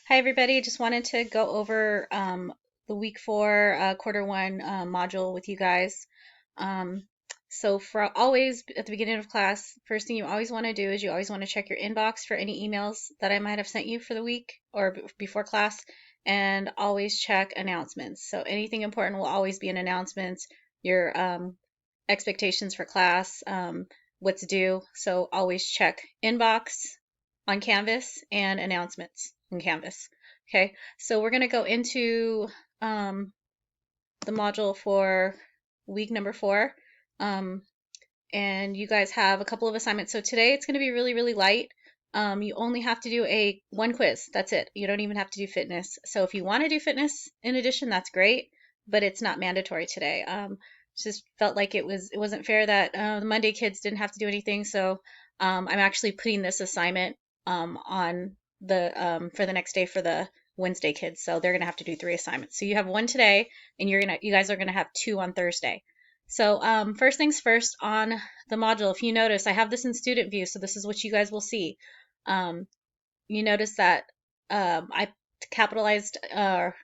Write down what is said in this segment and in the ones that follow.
Hi, everybody. Just wanted to go over the week four, quarter one module with you guys. Um, so for always at the beginning of class, first thing you always want to do is you always want to check your inbox for any emails that I might have sent you for the week or before class, and always check announcements. So anything important will always be in announcements, your expectations for class, what's due. So always check inbox on Canvas and announcements in Canvas. Okay, so we're going to go into um, the module for week number four. Um, and you guys have a couple of assignments. So today it's going to be really, really light. You only have to do one quiz. That's it. You don't even have to do fitness. So if you want to do fitness in addition, that's great, but it's not mandatory today. Just felt like it wasn't fair that the Monday kids didn't have to do anything. So I'm actually putting this assignment on the for the next day for the Wednesday kids. So they're gonna have to do 3 assignments. So you have one today, and you guys are gonna have 2 on Thursday. So first things first on the module, if you notice, I have this in student view, so this is what you guys will see. Um, you notice that I capitalized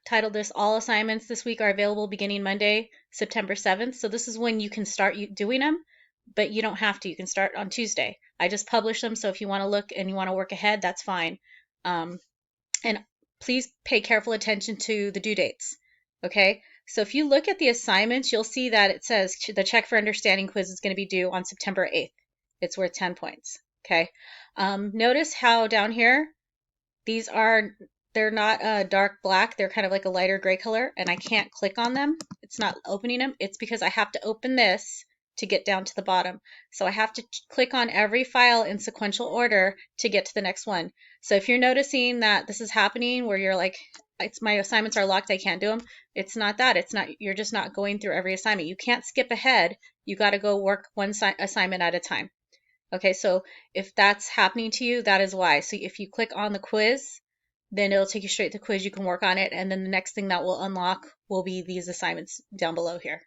titled this all assignments this week are available beginning Monday, September 7th. So this is when you can start doing them, but you don't have to. You can start on Tuesday. I just published them, so if you want to look and you want to work ahead, that's fine. Um, and please pay careful attention to the due dates. Okay, so if you look at the assignments, you'll see that it says the Check for Understanding quiz is going to be due on September 8th. It's worth 10 points. Okay, notice how down here, these they're not dark black, they're kind of like a lighter gray color, and I can't click on them. It's not opening them. It's because I have to open this to get down to the bottom. So I have to click on every file in sequential order to get to the next one. So if you're noticing that this is happening where you're like, my assignments are locked, I can't do them, it's not that. It's not, you're just not going through every assignment. You can't skip ahead. You got to go work one assignment at a time. Okay, so if that's happening to you, that is why. So if you click on the quiz, then it'll take you straight to the quiz. You can work on it, and then the next thing that will unlock will be these assignments down below here.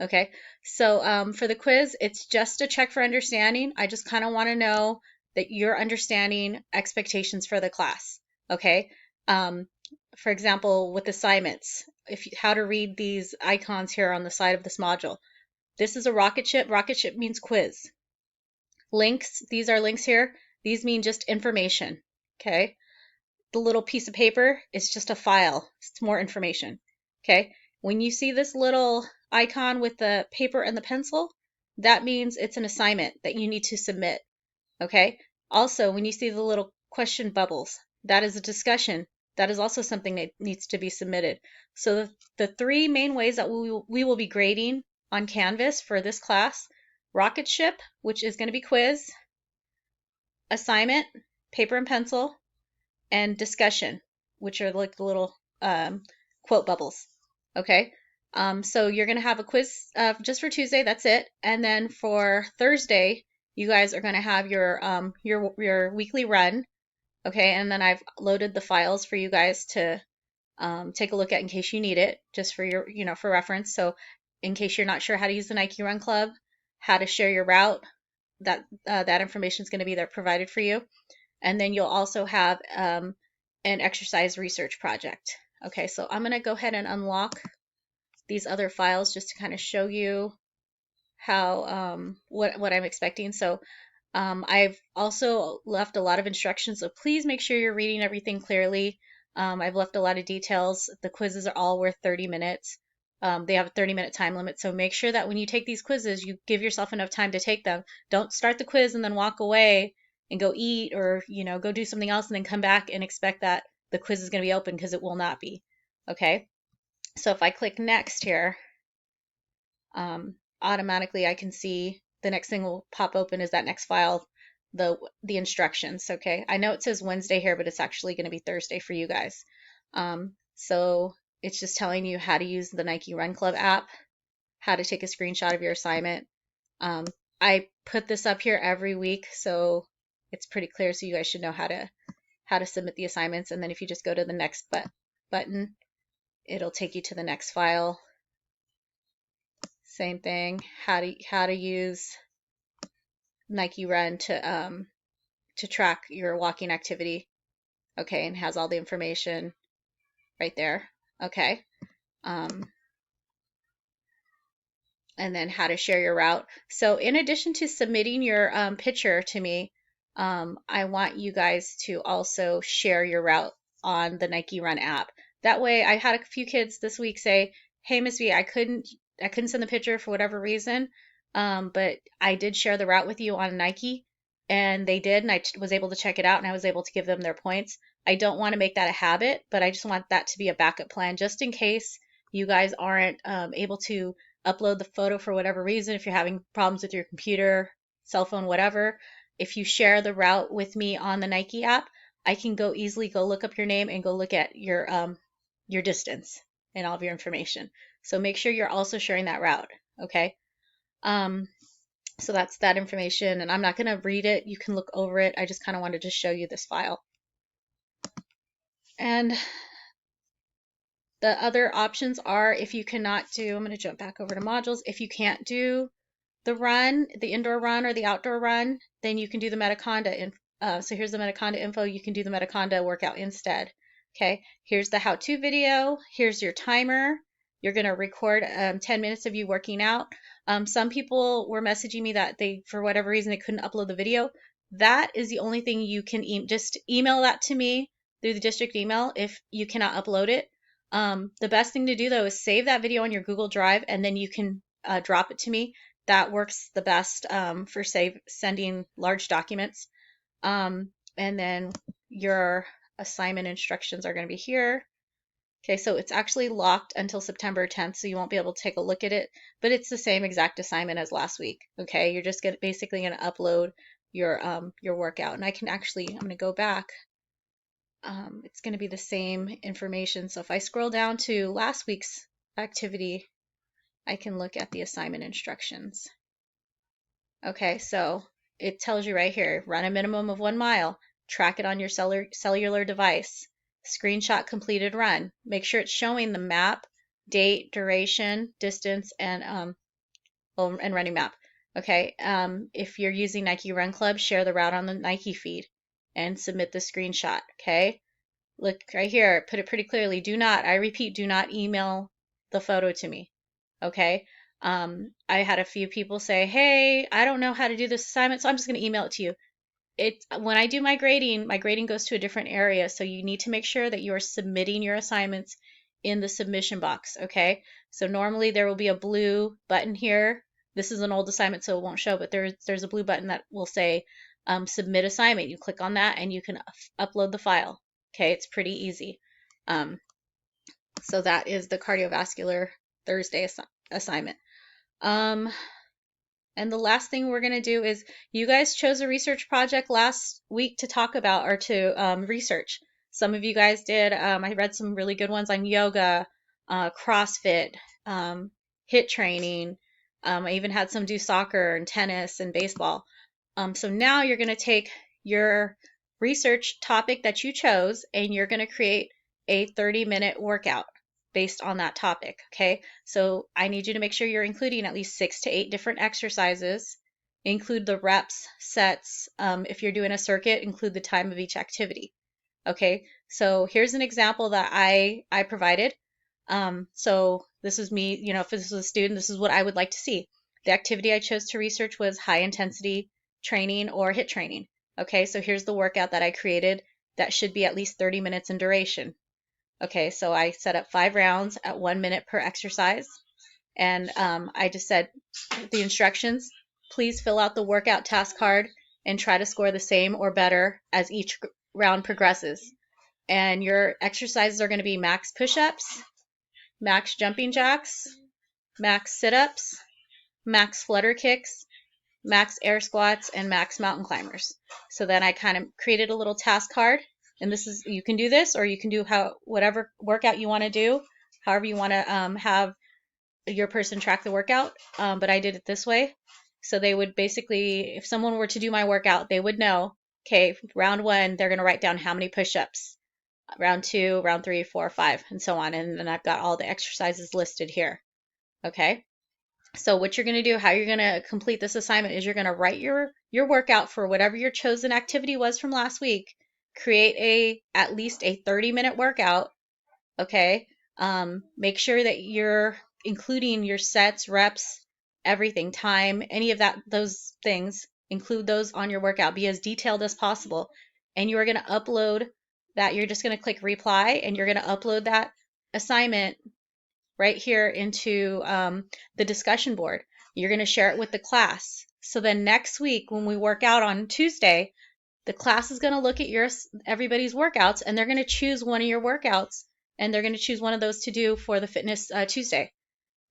Okay, so for the quiz, it's just a check for understanding. I just kind of want to know that you're understanding expectations for the class. Okay, for example, with assignments, how to read these icons here on the side of this module. This is a rocket ship. Rocket ship means quiz. Links, these are links here. These mean just information. Okay, the little piece of paper is just a file. It's more information. Okay, when you see this little icon with the paper and the pencil, that means it's an assignment that you need to submit. Okay, also when you see the little question bubbles, that is a discussion. That is also something that needs to be submitted. So the 3 main ways that we will be grading on Canvas for this class: rocket ship, which is going to be quiz, assignment, paper and pencil, and discussion, which are like the little quote bubbles. Okay, so you're gonna have a quiz just for Tuesday. That's it, and then for Thursday, you guys are gonna have your weekly run. Okay, and then I've loaded the files for you guys to take a look at in case you need it, just for your for reference. So in case you're not sure how to use the Nike Run Club, how to share your route, that information is going to be there provided for you. And then you'll also have an exercise research project. Okay, so I'm going to go ahead and unlock these other files just to kind of show you how what I'm expecting. So I've also left a lot of instructions, so please make sure you're reading everything clearly. I've left a lot of details. The quizzes are all worth 30 minutes. They have a 30-minute time limit, so make sure that when you take these quizzes, you give yourself enough time to take them. Don't start the quiz and then walk away and go eat or go do something else and then come back and expect that the quiz is going to be open, because it will not be. Okay, so if I click next here, automatically I can see the next thing will pop open is that next file, the instructions. Okay, I know it says Wednesday here, but it's actually going to be Thursday for you guys. So it's just telling you how to use the Nike Run Club app, how to take a screenshot of your assignment. I put this up here every week, so it's pretty clear, so you guys should know how to submit the assignments. And then if you just go to the next button, it'll take you to the next file. Same thing, how to use Nike Run to track your walking activity. Okay, and has all the information right there. Okay. Um, and then how to share your route. So in addition to submitting your picture to me, I want you guys to also share your route on the Nike Run app. That way, I had a few kids this week say, "Hey, Miss V, I couldn't send the picture for whatever reason, but I did share the route with you on Nike." And they did, and I was able to check it out, and I was able to give them their points. I don't want to make that a habit, but I just want that to be a backup plan just in case you guys aren't able to upload the photo for whatever reason, if you're having problems with your computer, cell phone, whatever. If you share the route with me on the Nike app, I can go easily go look up your name and go look at your distance and all of your information. So make sure you're also sharing that route. Okay. Um, so that's that information, and I'm not going to read it. You can look over it. I just kind of wanted to show you this file. And the other options are, if you cannot do, I'm going to jump back over to modules. If you can't do the run, the indoor run or the outdoor run, then you can do the Metaconda. So here's the Metaconda info. You can do the Metaconda workout instead. Okay, here's the how-to video. Here's your timer. You're going to record 10 minutes of you working out. Some people were messaging me that for whatever reason, they couldn't upload the video. That is the only thing you can just email that to me through the district email if you cannot upload it. The best thing to do though is save that video on your Google Drive, and then you can drop it to me. That works the best for sending large documents. And then your assignment instructions are going to be here. Okay, so it's actually locked until September 10th, so you won't be able to take a look at it, but it's the same exact assignment as last week. Okay, you're just basically going to upload your workout, and I'm going to go back. It's going to be the same information. So if I scroll down to last week's activity, I can look at the assignment instructions. Okay, so it tells you right here, run a minimum of 1 mile, track it on your cellular device, screenshot completed run. Make sure it's showing the map, date, duration, distance, and running map. Okay, if you're using Nike Run Club, share the route on the Nike feed and submit the screenshot. Okay, look right here, put it pretty clearly. I repeat, do not email the photo to me. Okay. I had a few people say, "Hey, I don't know how to do this assignment, so I'm just going to email it to you." When I do my grading goes to a different area, so you need to make sure that you are submitting your assignments in the submission box. Okay. So normally there will be a blue button here. This is an old assignment, so it won't show, but there's a blue button that will say submit assignment. You click on that and you can upload the file. Okay, it's pretty easy. So that is the cardiovascular Thursday assignment. And the last thing we're going to do is, you guys chose a research project last week to talk about or to research. Some of you guys did. I read some really good ones on yoga, CrossFit, HIIT training. I even had some do soccer and tennis and baseball. So now you're going to take your research topic that you chose and you're going to create a 30-minute workout based on that topic. Okay, so I need you to make sure you're including at least 6 to 8 different exercises. Include the reps, sets. If you're doing a circuit, include the time of each activity. Okay, so here's an example that I provided. So this is me, if this was a student, this is what I would like to see. The activity I chose to research was high intensity training or HIIT training. Okay, so here's the workout that I created that should be at least 30 minutes in duration. Okay, so I set up 5 rounds at 1 minute per exercise. And I just said the instructions, please fill out the workout task card and try to score the same or better as each round progresses. And your exercises are going to be max push-ups, max jumping jacks, max sit-ups, max flutter kicks, max air squats, and max mountain climbers. So then I kind of created a little task card, and you can do this, or you can do whatever workout you want to do, however you want to have your person track the workout. But I did it this way. So they would basically, if someone were to do my workout, they would know, okay, round 1, they're going to write down how many push-ups, round 2, round 3, 4, 5, and so on. And then I've got all the exercises listed here. Okay. So what you're going to do, how you're going to complete this assignment is you're going to write your workout for whatever your chosen activity was from last week. create at least a 30-minute workout. Okay. Make sure that you're including your sets, reps, everything, time, any of those things, include those on your workout. Be as detailed as possible. And you are going to upload that. You're just going to click reply and you're going to upload that assignment right here into the discussion board. You're going to share it with the class. So then next week when we work out on Tuesday, the class is going to look at everybody's workouts and they're going to choose one of your workouts and they're going to choose one of those to do for the Fitness Tuesday.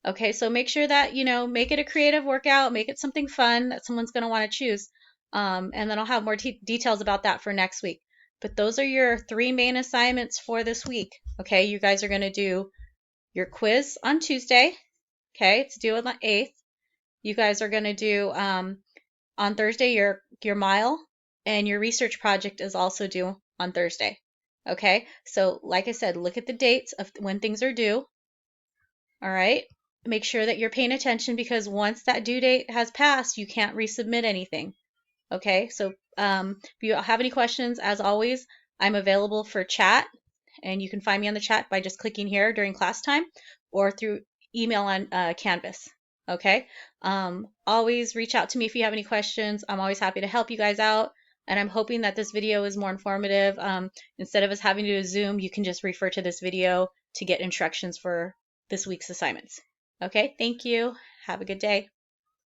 Okay, so make sure that, make it a creative workout, make it something fun that someone's going to want to choose. And then I'll have more details about that for next week. But those are your 3 main assignments for this week. Okay, you guys are going to do your quiz on Tuesday. Okay, it's due on the 8th. You guys are going to do on Thursday your mile, and your research project is also due on Thursday. Okay, so like I said, look at the dates of when things are due. All right, make sure that you're paying attention because once that due date has passed, you can't resubmit anything. Okay, so if you have any questions, as always, I'm available for chat, and you can find me on the chat by just clicking here during class time or through email on Canvas. Okay, always reach out to me if you have any questions. I'm always happy to help you guys out, and I'm hoping that this video is more informative. Instead of us having to do a Zoom, you can just refer to this video to get instructions for this week's assignments. Okay, thank you. Have a good day.